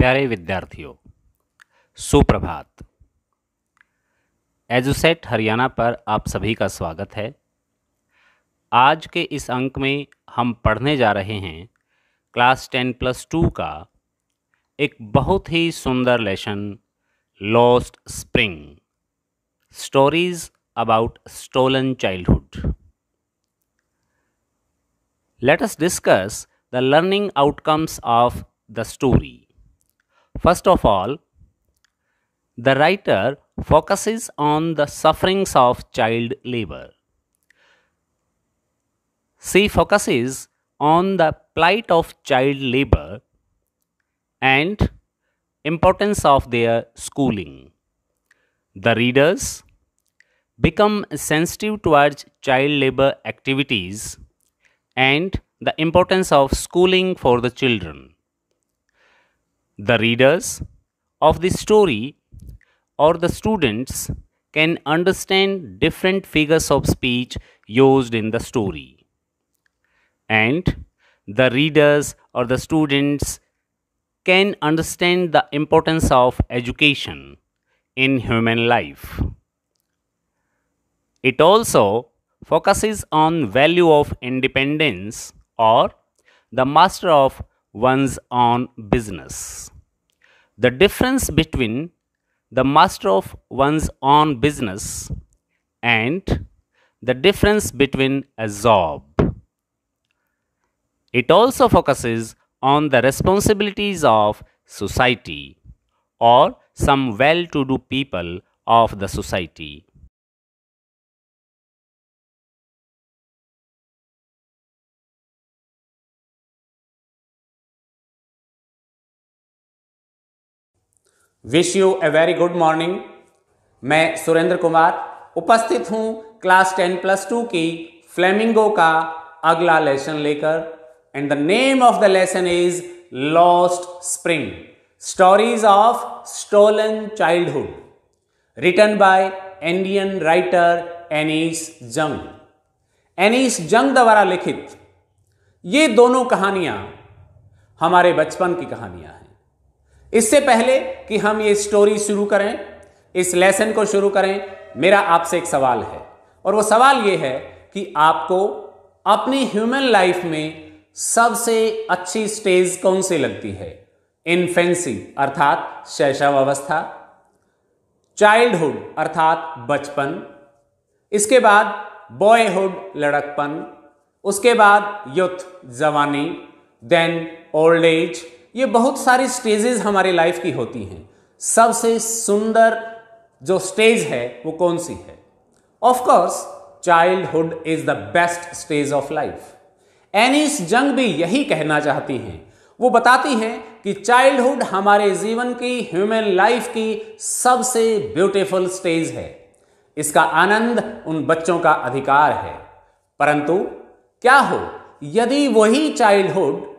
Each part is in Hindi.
प्यारे विद्यार्थियों, सुप्रभात। एजुसेट हरियाणा पर आप सभी का स्वागत है। आज के इस अंक में हम पढ़ने जा रहे हैं क्लास 10+2 का एक बहुत ही सुंदर lesson, lost spring, stories about stolen childhood. Let us discuss the learning outcomes of the story. First of all, the writer focuses on the sufferings of child labor. She focuses on the plight of child labor and importance of their schooling. The readers become sensitive towards child labor activities and the importance of schooling for the children. The readers of the story or the students can understand different figures of speech used in the story. And the readers or the students can understand the importance of education in human life. It also focuses on value of independence or the master of one's own business. The difference between the master of one's own business and the difference between a job. It also focuses on the responsibilities of society or some well-to-do people of the society. Wish U a very good morning. मैं सुरेंद्र कुमार उपस्थित हूं क्लास 10+2 की फ्लेमिंगो का अगला लेसन लेकर। And the name of the lesson is lost spring, stories of stolen childhood, written by Indian writer Anees Jung. Anees Jung द्वारा लिखित ये दोनों कहानियां हमारे बचपन की कहानियां हैं। इससे पहले कि हम ये स्टोरी शुरू करें, इस लेसन को शुरू करें, मेरा आपसे एक सवाल है। और वो सवाल ये है कि आपको अपनी ह्यूमन लाइफ में सबसे अच्छी स्टेज कौन सी लगती है? इन्फेंसी अर्थात शैशव अवस्था, चाइल्डहुड अर्थात बचपन, इसके बाद बॉयहुड लड़कपन, उसके बाद यूथ जवानी, देन ओल्ड एज। ये बहुत सारी स्टेजेस हमारी लाइफ की होती हैं। सबसे सुंदर जो स्टेज है वो कौन सी है? Of course childhood is the best stage of life. Annie's जंग भी यही कहना चाहती हैं। वो बताती हैं कि चाइल्डहुड हमारे जीवन की, ह्यूमन लाइफ की सबसे ब्यूटीफुल स्टेज है। इसका आनंद उन बच्चों का अधिकार है। परंतु क्या हो यदि वही चाइल्डहुड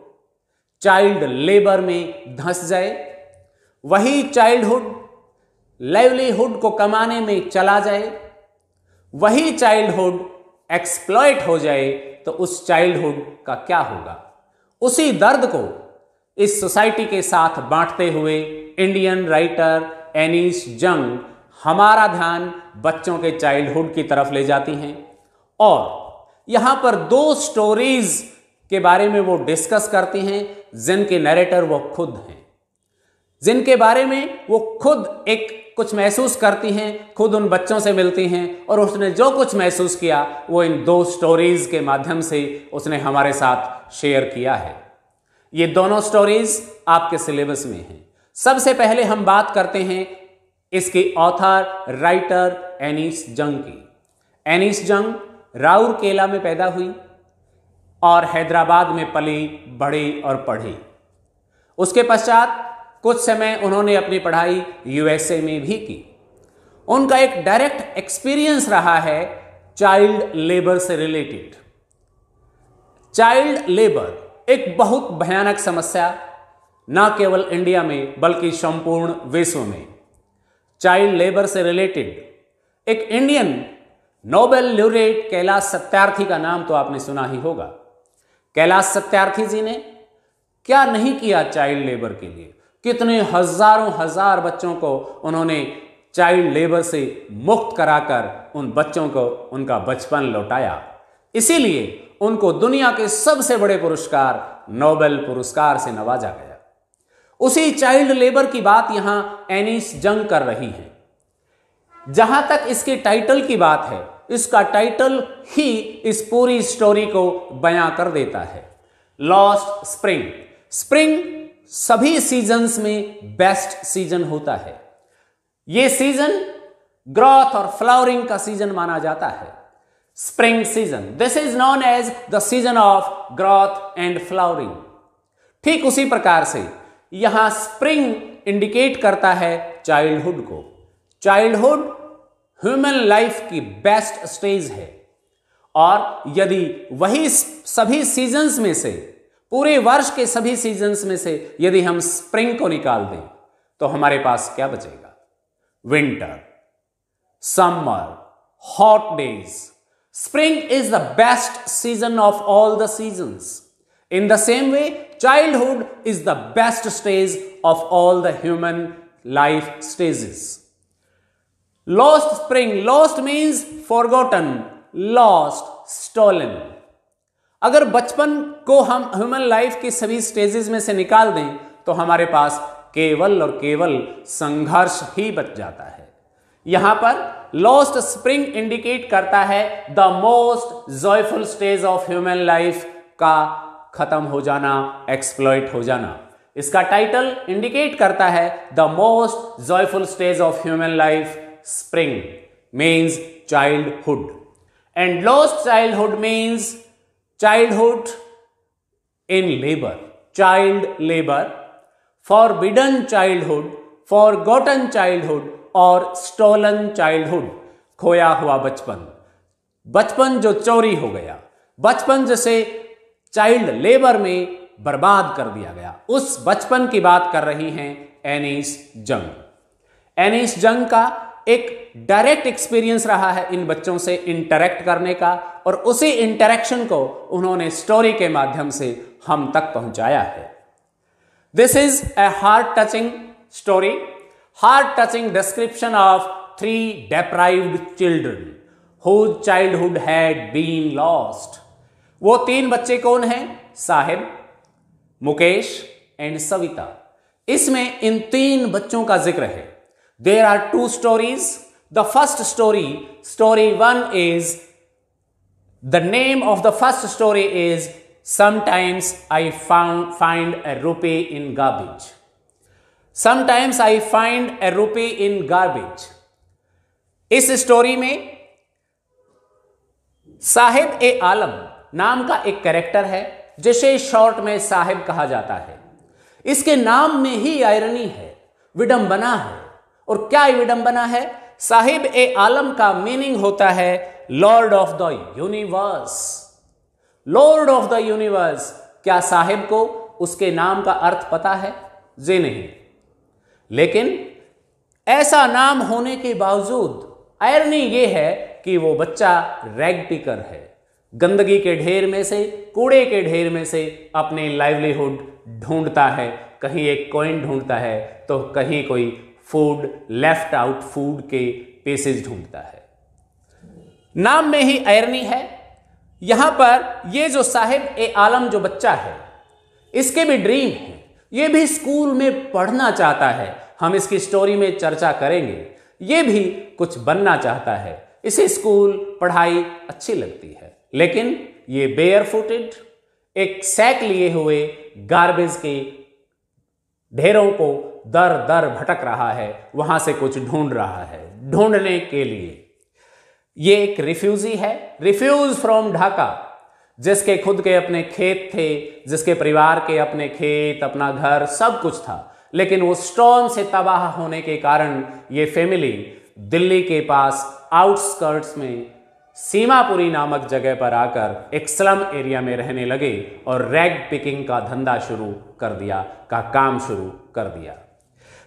चाइल्ड लेबर में धंस जाए, वही चाइल्डहुड लाइवलीहुड को कमाने में चला जाए, वही चाइल्डहुड एक्सप्लॉइट हो जाए, तो उस चाइल्डहुड का क्या होगा? उसी दर्द को इस सोसाइटी के साथ बांटते हुए इंडियन राइटर एनीस जंग हमारा ध्यान बच्चों के चाइल्डहुड की तरफ ले जाती हैं। और यहां पर दो स्टोरीज के बारे में वो डिस्कस करती हैं जिनके नरेटर वो खुद हैं, जिनके बारे में वो खुद एक कुछ महसूस करती हैं, खुद उन बच्चों से मिलती हैं और उसने जो कुछ महसूस किया वो इन दो स्टोरीज के माध्यम से उसने हमारे साथ शेयर किया है। ये दोनों स्टोरीज आपके सिलेबस में हैं। सबसे पहले हम बात करते हैं इसकी ऑथर राइटर एनीस जंग की। एनीस जंग राउरकेला में पैदा हुई और हैदराबाद में पली, बढ़ी और पढ़ी। उसके पश्चात कुछ समय उन्होंने अपनी पढ़ाई यूएसए में भी की। उनका एक डायरेक्ट एक्सपीरियंस रहा है चाइल्ड लेबर से रिलेटेड। चाइल्ड लेबर एक बहुत भयानक समस्या न केवल इंडिया में बल्कि संपूर्ण विश्व में। चाइल्ड लेबर से रिलेटेड एक Indian Nobel laureate Kailash Satyarthi का नाम तो आपने सुना ही होगा। कैलाश सत्यार्थी जी ने क्या नहीं किया चाइल्ड लेबर के लिए? कितने हजारों हजार बच्चों को उन्होंने चाइल्ड लेबर से मुक्त कराकर उन बच्चों को उनका बचपन लौटाया। इसीलिए उनको दुनिया के सबसे बड़े पुरस्कार नोबेल पुरस्कार से नवाजा गया। उसी चाइल्ड लेबर की बात यहां एनिस जंग कर रही है। जहां तक इसके टाइटल की बात है, इसका टाइटल ही इस पूरी स्टोरी को बयां कर देता है। Lost spring. स्प्रिंग सभी सीजन्स में बेस्ट सीजन होता है। यह सीजन ग्रोथ और फ्लावरिंग का सीजन माना जाता है। Spring season, this is known as the season of growth and flowering. ठीक उसी प्रकार से यहां स्प्रिंग इंडिकेट करता है चाइल्डहुड को। चाइल्डहुड ह्यूमन लाइफ की बेस्ट स्टेज है, और यदि वही सभी सीजन्स में से, पूरे वर्ष के सभी सीजन्स में से यदि हम स्प्रिंग को निकाल दें तो हमारे पास क्या बचेगा? Winter, summer, hot days. Spring is the best season of all the seasons. In the same way, childhood is the best stage of all the human life stages. Lost spring. Lost means forgotten, lost, stolen. अगर बचपन को हम ह्यूमन लाइफ की सभी स्टेजेस में से निकाल दें तो हमारे पास केवल और केवल संघर्ष ही बच जाता है। यहां पर लॉस्ट स्प्रिंग इंडिकेट करता है the most joyful stage of human life का खत्म हो जाना, एक्सप्लॉइट हो जाना। इसका टाइटल इंडिकेट करता है the most joyful stage of human life. Spring means childhood and lost childhood means childhood in labour, child labour, forbidden childhood, forgotten childhood और स्टोलन चाइल्डहुड, खोया हुआ बचपन, बचपन जो चोरी हो गया, बचपन जैसे चाइल्ड लेबर में बर्बाद कर दिया गया, उस बचपन की बात कर रही हैं एनिस जंग। एनिस जंग का एक डायरेक्ट एक्सपीरियंस रहा है इन बच्चों से इंटरेक्ट करने का, और उसी इंटरेक्शन को उन्होंने स्टोरी के माध्यम से हम तक पहुंचाया है। This is a heart touching story, heart touching description of 3 deprived children whose childhood had been lost. वो 3 बच्चे कौन हैं? साहिब, मुकेश एंड सविता। इसमें इन 3 बच्चों का जिक्र है। There are 2 stories. The first story, story 1 is, the name of the first story is sometimes I find a rupee in garbage. Sometimes I find a rupee in garbage. इस स्टोरी में साहिब ए आलम नाम का एक कैरेक्टर है जिसे शॉर्ट में साहिब कहा जाता है। इसके नाम में ही आयरनी है, विडंबना है। और क्या विडंबना है? साहिब ए आलम का मीनिंग होता है Lord of the universe. Lord of the universe. क्या साहिब को उसके नाम का अर्थ पता है? जी नहीं। लेकिन ऐसा नाम होने के बावजूद आयरनी यह है कि वो बच्चा रैग पिकर है। गंदगी के ढेर में से, कूड़े के ढेर में से अपने लाइवलीहुड ढूंढता है। कहीं एक कॉइन ढूंढता है तो कहीं कोई फूड, लेफ्ट आउट फूड के पीसेज ढूंढता है। नाम में ही आयरनी है। यहां पर ये जो साहिब ए आलम जो बच्चा है, इसके भी ड्रीम है, ये भी स्कूल में पढ़ना चाहता है। हम इसकी स्टोरी में चर्चा करेंगे। ये भी कुछ बनना चाहता है, इसे स्कूल पढ़ाई अच्छी लगती है, लेकिन ये बेयर फुटेड, एक सैक लिए हुए गार्बेज के ढेरों को दर दर भटक रहा है, वहां से कुछ ढूंढ रहा है। ढूंढने के लिए ये एक रिफ्यूजी है, रिफ्यूज फ्रॉम ढाका, जिसके खुद के अपने खेत थे, जिसके परिवार के अपने खेत, अपना घर, सब कुछ था, लेकिन वो स्टॉर्म से तबाह होने के कारण ये फैमिली दिल्ली के पास आउटस्कर्ट्स में सीमापुरी नामक जगह पर आकर एक स्लम एरिया में रहने लगे और रैग पिकिंग का धंधा शुरू कर दिया, का काम शुरू कर दिया।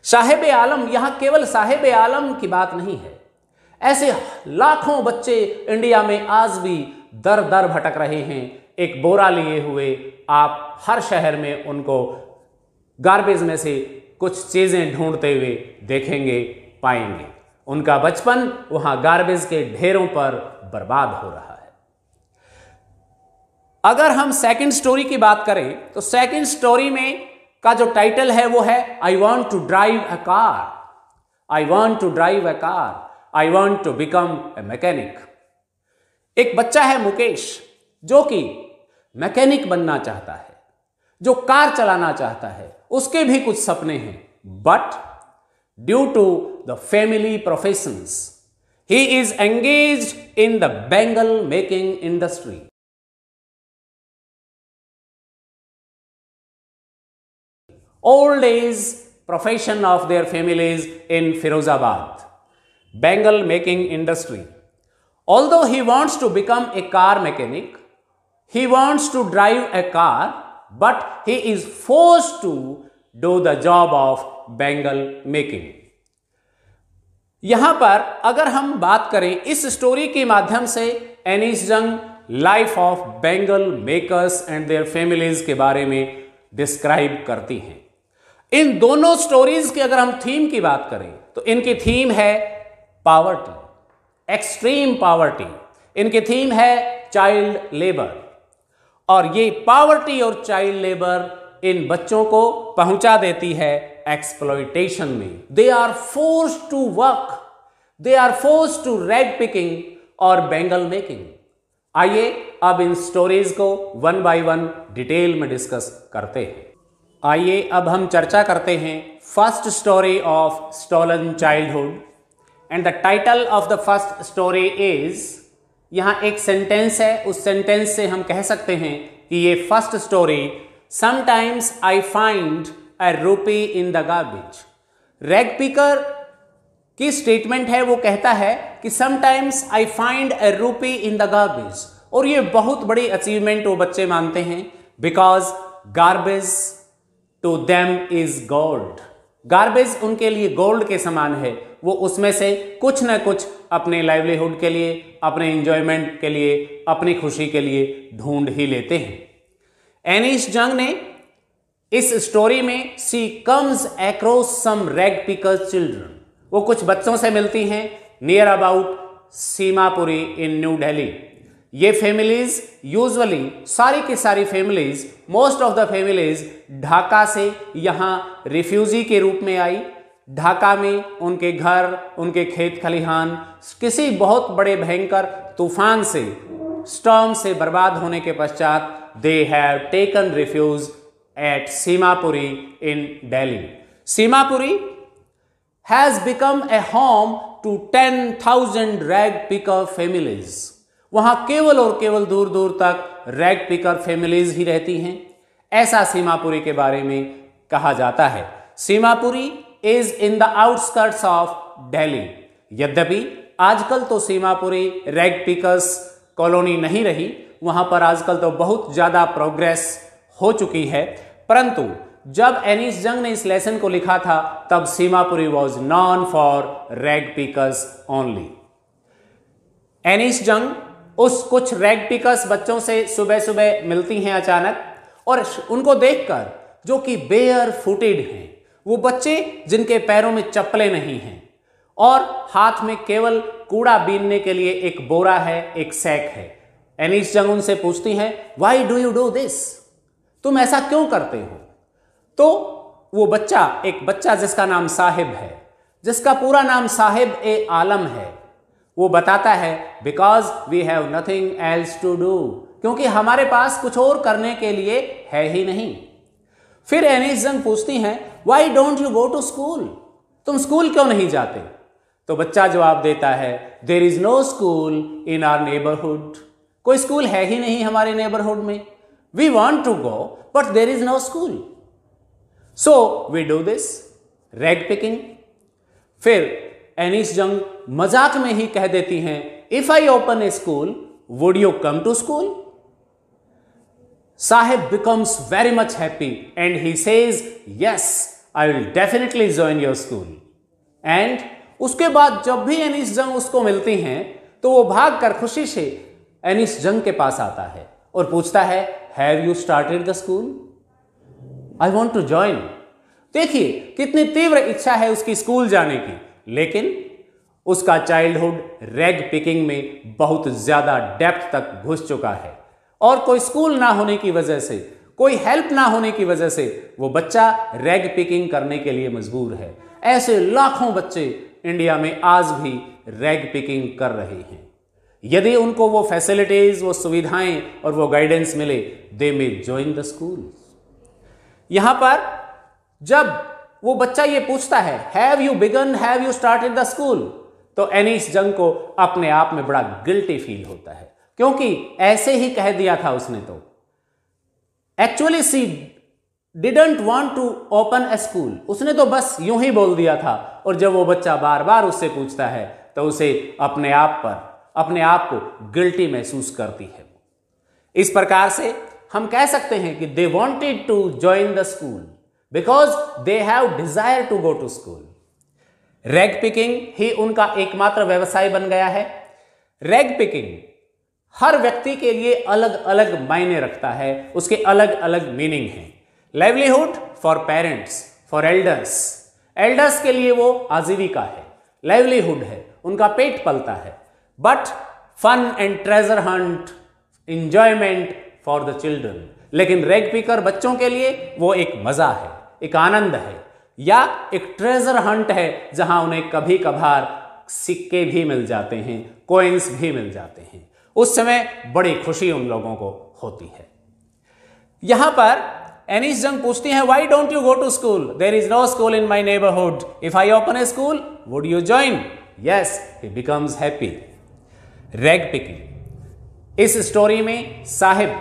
साहिब ए आलम, यहां केवल साहिब ए आलम की बात नहीं है। ऐसे लाखों बच्चे इंडिया में आज भी दर दर भटक रहे हैं, एक बोरा लिए हुए। आप हर शहर में उनको गार्बेज में से कुछ चीजें ढूंढते हुए देखेंगे, पाएंगे। उनका बचपन वहां गार्बेज के ढेरों पर बर्बाद हो रहा है। अगर हम सेकंड स्टोरी की बात करें तो सेकंड स्टोरी में का जो टाइटल है वो है I want to drive a car, I want to drive a car, I want to become a mechanic. एक बच्चा है मुकेश जो कि मैकेनिक बनना चाहता है, जो कार चलाना चाहता है, उसके भी कुछ सपने हैं, but due to the family professions ही is engaged in the bangle making industry. Old days profession of their families in Firozabad, bangle making industry. Although he wants to become a car mechanic, he wants to drive a car, but he is forced to do the job of bangle making. यहां पर अगर हम बात करें इस स्टोरी के माध्यम से एनीस जंग life of bangle makers and their families के बारे में डिस्क्राइब करती हैं। इन दोनों स्टोरीज की अगर हम थीम की बात करें तो इनकी थीम है पावर्टी, एक्सट्रीम पावर्टी। इनकी थीम है चाइल्ड लेबर, और ये पावर्टी और चाइल्ड लेबर इन बच्चों को पहुंचा देती है एक्सप्लॉयटेशन में। They are forced to work, they are forced to rag picking और बैंगल मेकिंग। आइए अब इन स्टोरीज को वन बाय वन डिटेल में डिस्कस करते हैं। आइए अब हम चर्चा करते हैं first story of stolen childhood, and the title of the first story is, यहां एक सेंटेंस है, उस सेंटेंस से हम कह सकते हैं कि ये first story sometimes I find a rupee in the garbage. Rag picker की स्टेटमेंट है, वो कहता है कि sometimes I find a rupee in the garbage, और ये बहुत बड़ी अचीवमेंट वो बच्चे मानते हैं, because garbage to them is gold. Garbage उनके लिए गोल्ड के समान है, वो उसमें से कुछ ना कुछ अपने लाइवलीहुड के लिए, अपने एंजॉयमेंट के लिए, अपनी खुशी के लिए ढूंढ ही लेते हैं। एनीस जंग ने इस स्टोरी में she comes across some rag pickers children, वो कुछ बच्चों से मिलती हैं near about Seemapuri in New Delhi. ये फैमिलीज यूजुअली, सारी की सारी families, most of the families Dhaka से यहां रिफ्यूजी के रूप में आई। ढाका में उनके घर, उनके खेत खलिहान किसी बहुत बड़े भयंकर तूफान से, स्टॉर्म से बर्बाद होने के पश्चात they have taken refuge at Seemapuri in Delhi. Seemapuri has become a home to 10,000 rag picker families. वहां केवल और केवल दूर दूर तक रैग पिकर फैमिलीज ही रहती हैं, ऐसा सीमापुरी के बारे में कहा जाता है। Seemapuri is in the outskirts of Delhi. यद्यपि आजकल तो सीमापुरी रैग पिकर्स कॉलोनी नहीं रही, वहां पर आजकल तो बहुत ज्यादा प्रोग्रेस हो चुकी है, परंतु जब एनीस जंग ने इस लेसन को लिखा था तब Seemapuri was non for rag pickers only. Annie's जंग उस कुछ रैग पिकर्स बच्चों से सुबह सुबह मिलती हैं अचानक, और उनको देखकर, जो कि बेयर फुटेड हैं, वो बच्चे जिनके पैरों में चप्पलें नहीं हैं और हाथ में केवल कूड़ा बीनने के लिए एक बोरा है, एक सैक है। एनीस जंग उनसे पूछती हैं, why do you do this, तुम ऐसा क्यों करते हो? तो वो बच्चा, एक बच्चा जिसका नाम साहिब है, जिसका पूरा नाम साहिब ए आलम है, वो बताता है because we have nothing else to do, क्योंकि हमारे पास कुछ और करने के लिए है ही नहीं। फिर एनीस जंग पूछती हैं, why don't you go to school, तुम स्कूल क्यों नहीं जाते? तो बच्चा जवाब देता है, there is no school in our neighbourhood, कोई स्कूल है ही नहीं हमारे नेबरहुड में। We want to go but there is no school, so we do this rag picking. फिर एनीस जंग मजाक में ही कह देती हैं, if I open a school would you come to school? Sahib becomes very much happy and he says, yes I will definitely join your school. And उसके बाद जब भी एनीस जंग उसको मिलती हैं तो वो भागकर खुशी से एनीस जंग के पास आता है और पूछता है, have you started the school? I want to join. देखिए कितनी तीव्र इच्छा है उसकी स्कूल जाने की, लेकिन उसका चाइल्डहुड रैग पिकिंग में बहुत ज्यादा डेप्थ तक घुस चुका है और कोई स्कूल ना होने की वजह से, कोई हेल्प ना होने की वजह से वो बच्चा रैग पिकिंग करने के लिए मजबूर है। ऐसे लाखों बच्चे इंडिया में आज भी रैग पिकिंग कर रहे हैं। यदि उनको वो फैसिलिटीज, वो सुविधाएं और वो गाइडेंस मिले, they may join the school. यहां पर जब वो बच्चा ये पूछता है have you begun, have you started the school, तो एनीस जंग को अपने आप में बड़ा गिल्टी फील होता है, क्योंकि ऐसे ही कह दिया था उसने। तो actually she didn't want to open a school, उसने तो बस यूं ही बोल दिया था। और जब वो बच्चा बार बार उससे पूछता है तो उसे अपने आप को गिल्टी महसूस करती है। इस प्रकार से हम कह सकते हैं कि they wanted to join the school because they have desire to go to school. Rag picking ही उनका एकमात्र व्यवसाय बन गया है। रैग पिकिंग हर व्यक्ति के लिए अलग अलग मायने रखता है, उसके अलग अलग मीनिंग हैं। Livelihood for parents, for elders, elders के लिए वो आजीविका है, लाइवलीहुड है, उनका पेट पलता है। But fun and treasure hunt, enjoyment for the children. लेकिन रैग पिकर बच्चों के लिए वो एक मजा है, एक आनंद है, या एक ट्रेजर हंट है जहां उन्हें कभी कभार सिक्के भी मिल जाते हैं, कॉइन्स भी मिल जाते हैं। उस समय बड़ी खुशी उन लोगों को होती है। यहां पर एनीस जंग पूछती हैं why don't you go to school, there is no school in my neighbourhood, if I open a school would you join? Yes, he becomes happy. Rag picking, इस स्टोरी में साहिब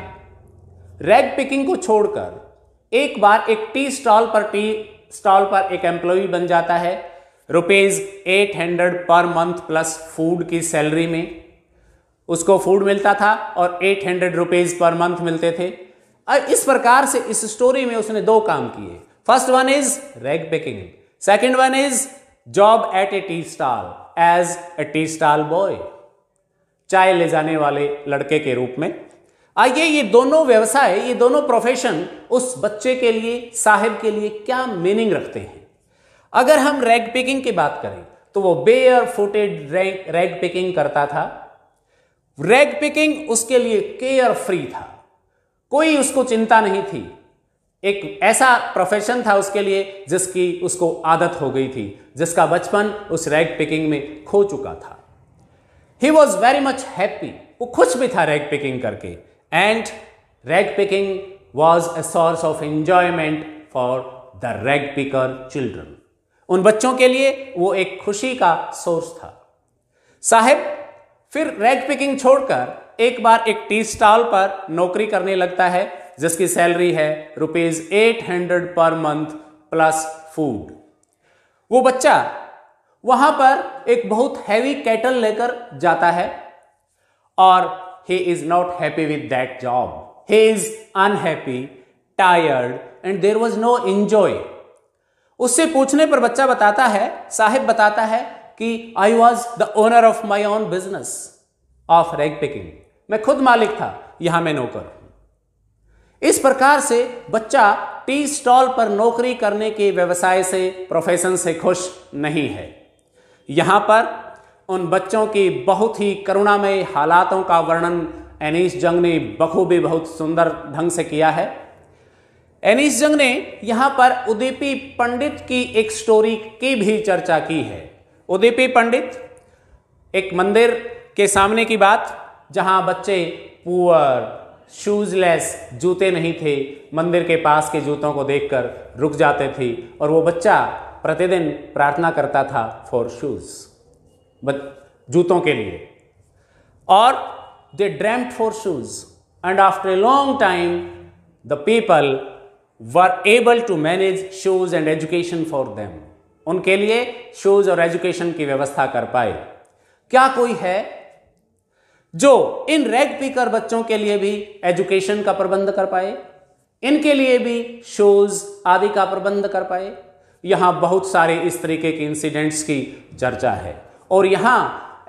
रैग पिकिंग को छोड़कर एक बार एक टी स्टॉल पर एक एम्प्लॉय बन जाता है। ₹800 पर मंथ प्लस फूड की सैलरी में उसको फूड मिलता था और ₹800 पर मंथ मिलते थे। और इस प्रकार से इस स्टोरी में उसने दो काम किए। First one is rag picking, second one is job at a tea stall as a tea stall boy, चाय ले जाने वाले लड़के के रूप में। आइए ये दोनों व्यवसाय, ये दोनों प्रोफेशन उस बच्चे के लिए, साहिब के लिए क्या मीनिंग रखते हैं। अगर हम रैग पिकिंग की बात करें तो वो बेयर फुटेड रैग पिकिंग करता था। रैग पिकिंग उसके लिए केयर फ्री था, कोई उसको चिंता नहीं थी। एक ऐसा प्रोफेशन था उसके लिए जिसकी उसको आदत हो गई थी, जिसका बचपन उस रैग पिकिंग में खो चुका था। He was very much happy, वो खुश भी था रैग पिकिंग करके। And rag picking was a source of enjoyment for the rag picker children. उन बच्चों के लिए वो एक खुशी का सोर्स था। साहिब फिर रैग पिकिंग छोड़कर एक बार एक टी स्टॉल पर नौकरी करने लगता है, जिसकी सैलरी है ₹800 पर मंथ प्लस फूड। वो बच्चा वहां पर एक बहुत हैवी कैटल लेकर जाता है और he is not happy with that job. He is unhappy, tired and there was no enjoy. उससे पूछने पर बच्चा बताता है, साहिब बताता है कि I was the owner of my own business of rag picking. मैं खुद मालिक था, यहां मैं नौकर हूं। इस प्रकार से बच्चा टी स्टॉल पर नौकरी करने के व्यवसाय से, प्रोफेशन से खुश नहीं है। यहां पर उन बच्चों की बहुत ही करुणामय हालातों का वर्णन एनीस जंग ने बखूबी बहुत सुंदर ढंग से किया है। एनीस जंग ने यहां पर उदीपी पंडित की एक स्टोरी की भी चर्चा की है। उदीपी पंडित एक मंदिर के सामने की बात, जहां बच्चे पुअर, शूजलेस, जूते नहीं थे, मंदिर के पास के जूतों को देखकर रुक जाते थे और वो बच्चा प्रतिदिन प्रार्थना करता था फॉर शूज, जूतों के लिए। और they dreamed for shoes and after a long time the people were able to manage shoes and education for them. उनके लिए शूज और एजुकेशन की व्यवस्था कर पाए। क्या कोई है जो इन रैग पिकर बच्चों के लिए भी एजुकेशन का प्रबंध कर पाए, इनके लिए भी शूज आदि का प्रबंध कर पाए? यहां बहुत सारे इस तरीके के इंसिडेंट्स की चर्चा है और यहां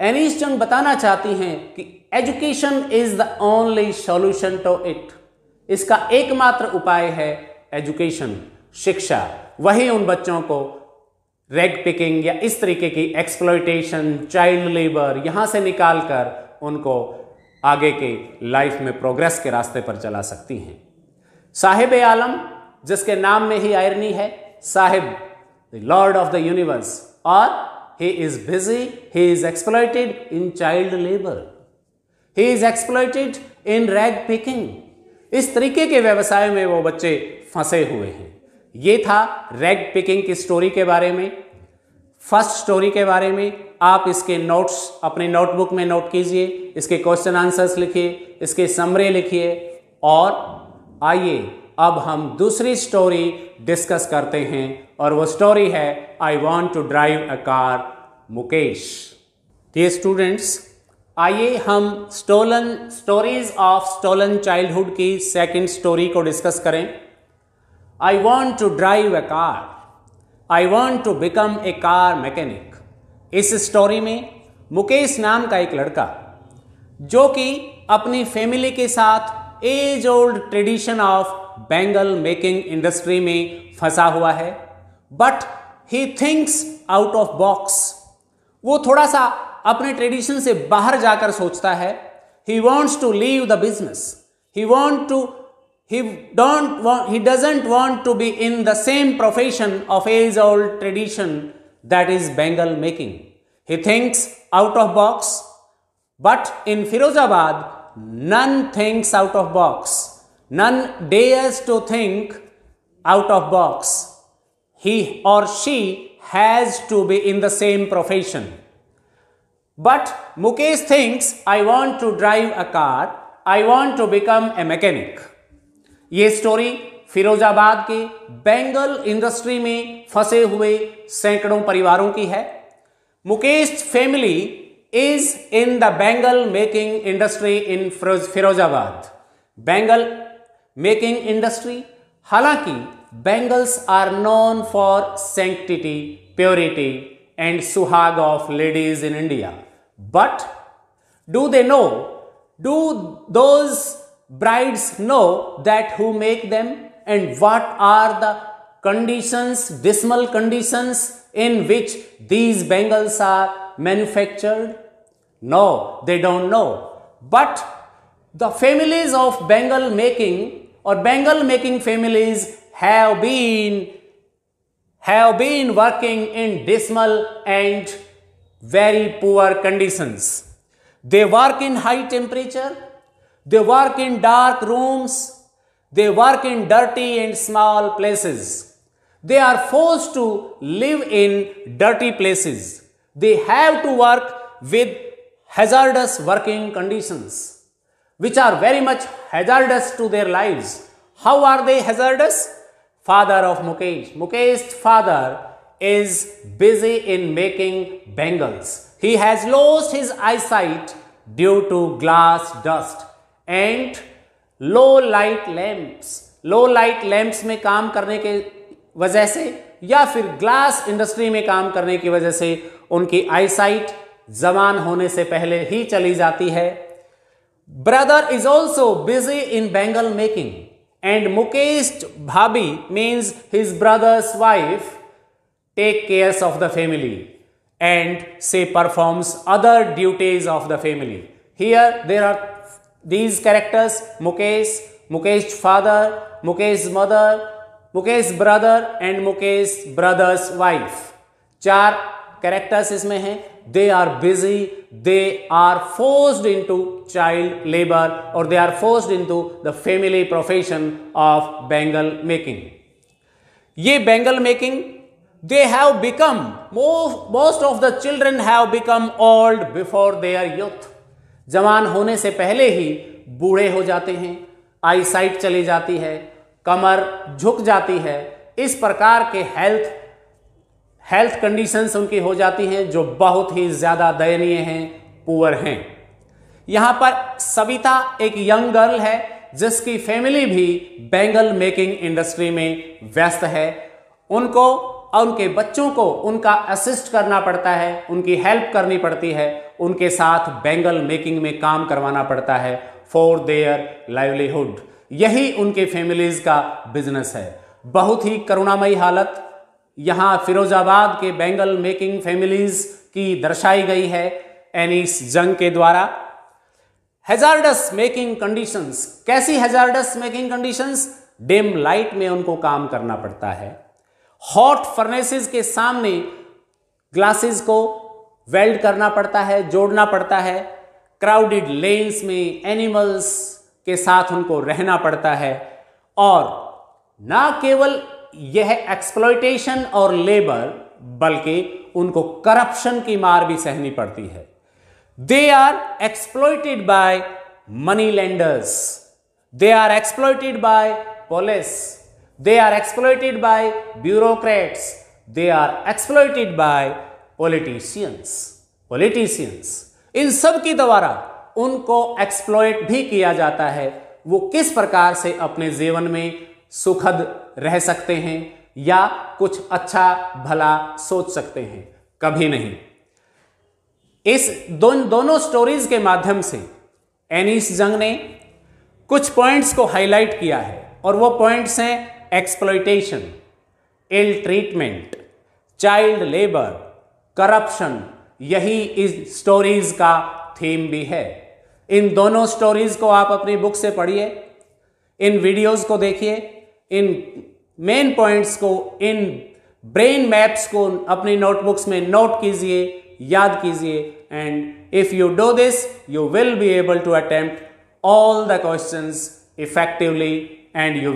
एनीस जंग बताना चाहती हैं कि education is the only solution to it. इसका एकमात्र उपाय है एजुकेशन। शिक्षा, वही उन बच्चों को रैग पिकिंग या इस तरीके की एक्सप्लॉयटेशन, चाइल्ड लेबर यहां से निकालकर उनको आगे के लाइफ में प्रोग्रेस के रास्ते पर चला सकती हैं। साहिब आलम, जिसके नाम में ही आयरनी है, Sahib the Lord of the universe, और he is busy, he is exploited in child labor, he is exploited in rag picking। इस तरीके के व्यवसाय में वो बच्चे फंसे हुए हैं। ये था रैग पिकिंग की स्टोरी के बारे में, फर्स्ट स्टोरी के बारे में। आप इसके नोट्स अपने नोटबुक में नोट कीजिए, इसके क्वेश्चन आंसर्स लिखिए, इसके समरी लिखिए, और आइए अब हम दूसरी स्टोरी डिस्कस करते हैं, और वो स्टोरी है I want to drive a car, Mukesh. Dear students, आइए हम स्टोरीज ऑफ स्टोलन चाइल्डहुड की सेकंड स्टोरी को डिस्कस करें। I want to drive a car, I want to become a car mechanic. इस स्टोरी में मुकेश नाम का एक लड़का, जो कि अपनी फैमिली के साथ age old tradition of bangle making industry में फंसा हुआ है, but he thinks out of box. वो थोड़ा सा अपने ट्रेडिशन से बाहर जाकर सोचता है। He wants to leave the business, he doesn't want to be in the same profession of age old tradition, that is Bengal making. He thinks out of box, but in Firozabad none thinks out of box, none dares to think out of box. He or she has to be in the same profession. But Mukesh thinks, I want to drive a car, I want to become a mechanic. ये स्टोरी फिरोजाबाद के बैंगल इंडस्ट्री में फंसे हुए सैकड़ों परिवारों की है। Mukesh family is in the bangle making industry in Firozabad. Bangle making industry, हालांकि bangles are known for sanctity, purity and suhag of ladies in India, but do they know, do those brides know that who make them, and what are the conditions, dismal conditions in which these bangles are manufactured? No, they don't know. But the families of bangle making or bangle making families have been working in dismal and very poor conditions. They work in high temperature, they work in dark rooms, they work in dirty and small places. They are forced to live in dirty places. They have to work with hazardous working conditions, which are very much hazardous to their lives. How are they hazardous? Father of Mukesh, Mukesh's father is busy in making bangles. He has lost his eyesight due to glass dust and low light lamps. Low light lamps में काम करने के वजह से या फिर ग्लास इंडस्ट्री में काम करने की वजह से उनकी आईसाइट जवान होने से पहले ही चली जाती है। Brother is also busy in bangle making, and Mukesh bhabhi means his brother's wife take cares of the family and say performs other duties of the family. Here there are these characters: Mukesh, Mukesh's father, Mukesh's mother, Mukesh's brother and Mukesh's brother's wife. चार characters इसमें हैं. They are busy, they are forced into child labor or they are forced into the family profession of bangle making. ये bangle making they have become, most of the children have become old before their youth. जवान होने से पहले ही बूढ़े हो जाते हैं, आई साइट चली जाती है, कमर झुक जाती है, इस प्रकार के हेल्थ कंडीशंस उनकी हो जाती हैं जो बहुत ही ज़्यादा दयनीय हैं, पुअर हैं। यहाँ पर सविता एक यंग गर्ल है जिसकी फैमिली भी बैंगल मेकिंग इंडस्ट्री में व्यस्त है। उनको और उनके बच्चों को उनका असिस्ट करना पड़ता है, उनकी हेल्प करनी पड़ती है, उनके साथ बैंगल मेकिंग में काम करवाना पड़ता है फॉर देयर लाइवलीहुड। यही उनके फैमिलीज का बिजनेस है। बहुत ही करुणामयी हालत यहाँ फिरोजाबाद के बैंगल मेकिंग फैमिलीज की दर्शाई गई है एनीस जंग के द्वारा। हैजार्डस मेकिंग कंडीशंस, कैसी hazards making conditions? Dim light में उनको काम करना पड़ता है, हॉट फर्नेसेस के सामने ग्लासेस को वेल्ड करना पड़ता है, जोड़ना पड़ता है, क्राउडेड लेन्स में एनिमल्स के साथ उनको रहना पड़ता है, और ना केवल यह एक्सप्लॉयटेशन और लेबर बल्कि उनको करप्शन की मार भी सहनी पड़ती है। They are exploited by money lenders, they are exploited by police, they are exploited by bureaucrats, they are exploited by politicians। इन सब की द्वारा उनको एक्सप्लॉइट भी किया जाता है। वो किस प्रकार से अपने जीवन में सुखद रह सकते हैं या कुछ अच्छा भला सोच सकते हैं, कभी नहीं। इस दोनों स्टोरीज के माध्यम से एनीस जंग ने कुछ पॉइंट्स को हाईलाइट किया है, और वो पॉइंट्स हैं exploitation, ill treatment, child labour, corruption. यही इस स्टोरीज का थीम भी है। इन दोनों स्टोरीज को आप अपनी बुक से पढ़िए, इन वीडियोस को देखिए, इन मेन पॉइंट्स को, इन ब्रेन मैप्स को अपनी नोटबुक्स में नोट कीजिए, याद कीजिए, and if you do this you will be able to attempt all the questions effectively and you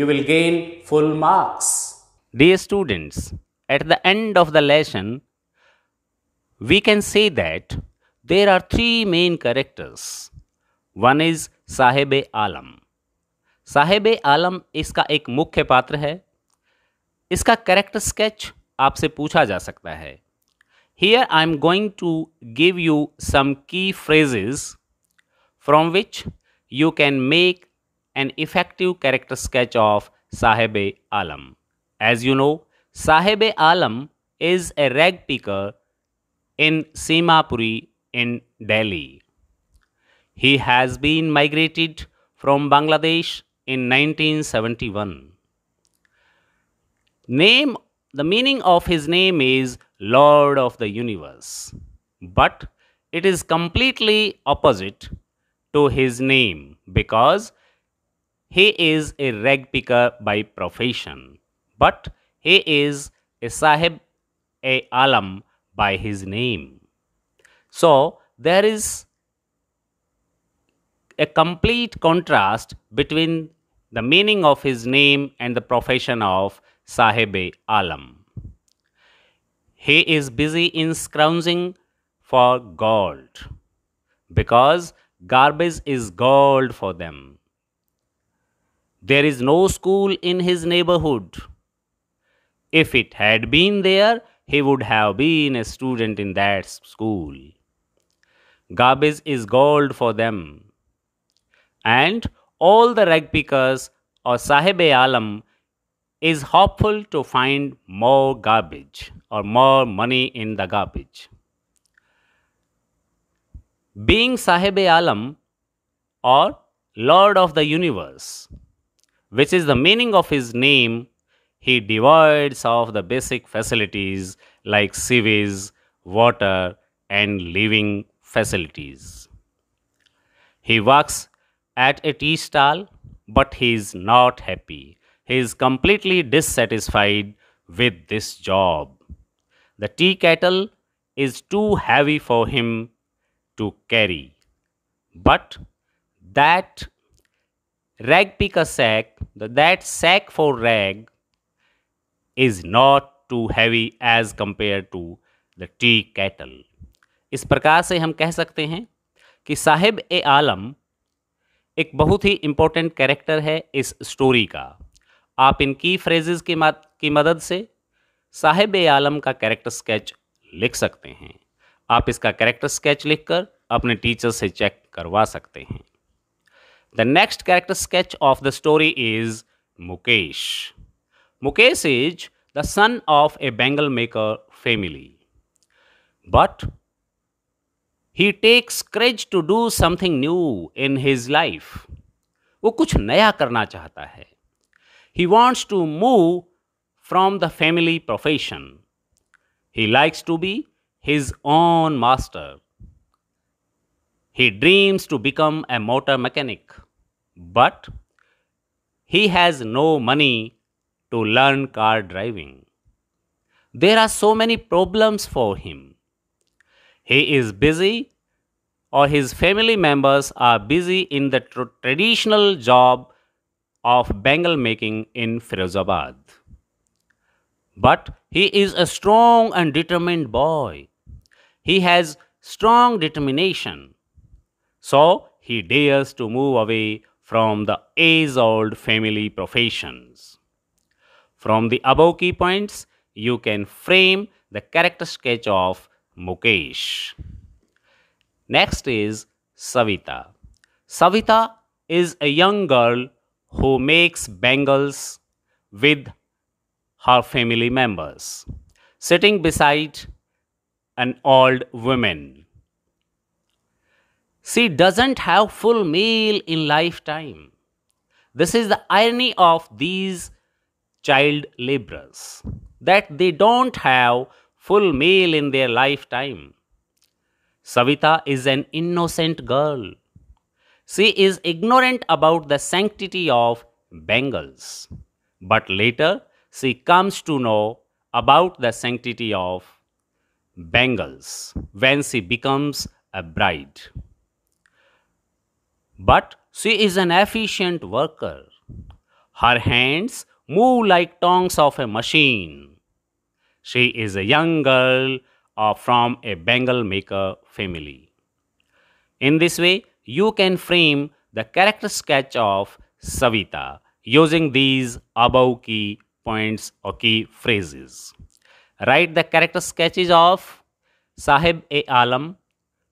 will gain full marks. Dear students, at the end of the lesson, we can say that there are three main characters. One is Sahib-e-Alam. Sahib-e-Alam इसका एक मुख्य पात्र है। इसका कैरेक्टर स्केच आपसे पूछा जा सकता है। Here I am going to give you some key phrases from which you can make an effective character sketch of Sahib-e-Alam. As you know, Sahib-e-Alam is a rag picker in Simapuri in Delhi. He has been migrated from Bangladesh in 1971. The meaning of his name is Lord of the Universe, but it is completely opposite to his name because he is a rag picker by profession, but he is a Sahib-e-Alam by his name. So there is a complete contrast between the meaning of his name and the profession of Sahib-e-Alam. He is busy in scrounging for gold because garbage is gold for them. There is no school in his neighborhood. If it had been there, he would have been a student in that school. Garbage is gold for them. And all the rag pickers or Sahib-e-Alam is hopeful to find more garbage or more money in the garbage. Being Sahib-e-Alam or Lord of the Universe, which is the meaning of his name, he devoids of the basic facilities like sewage, water, and living facilities. He works at a tea stall, but he is not happy. He is completely dissatisfied with this job. The tea kettle is too heavy for him to carry. But that rag picker sack, that sack for rag, is not too heavy as compared to the tea kettle. इस प्रकार से हम कह सकते हैं कि साहिब-ए-आलम एक बहुत ही इंपॉर्टेंट कैरेक्टर है इस स्टोरी का। आप इन की फ्रेजेस की मदद से साहिब-ए-आलम का कैरेक्टर स्केच लिख सकते हैं। आप इसका कैरेक्टर स्केच लिखकर अपने टीचर से चेक करवा सकते हैं। The next character sketch of the story is Mukesh. Mukesh is the son of A bangle maker family, but he takes courage to do something new in his life. वो कुछ नया करना चाहता है। He wants to move from the family profession. He likes to be his own master. He dreams to become a motor mechanic, but he has no money to learn car driving. There are so many problems for him. He is busy, or his family members are busy in the traditional job of bangle making in Firozabad. But he is a strong and determined boy. He has strong determination. So he dares to move away from the age old family professions. From the above key points, you can frame the character sketch of Mukesh. Next is Savita. Savita is a young girl who makes bangles with her family members, sitting beside an old woman. She doesn't have full meal in lifetime. This is the irony of these child laborers, that they don't have full meal in their lifetime. Savita is an innocent girl. She is ignorant about the sanctity of bangles. But later she comes to know about the sanctity of bangles when she becomes a bride. But she is an efficient worker. Her hands move like tongues of a machine. She is a young girl from a bangle maker family. In this way, you can frame the character sketch of Savita using these above key points or key phrases. Write the character sketches of Sahib e Alam,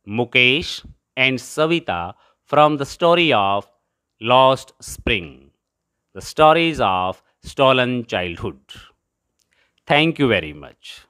Mukesh, and Savita from the story of Lost Spring, the stories of stolen childhood. Thank you very much.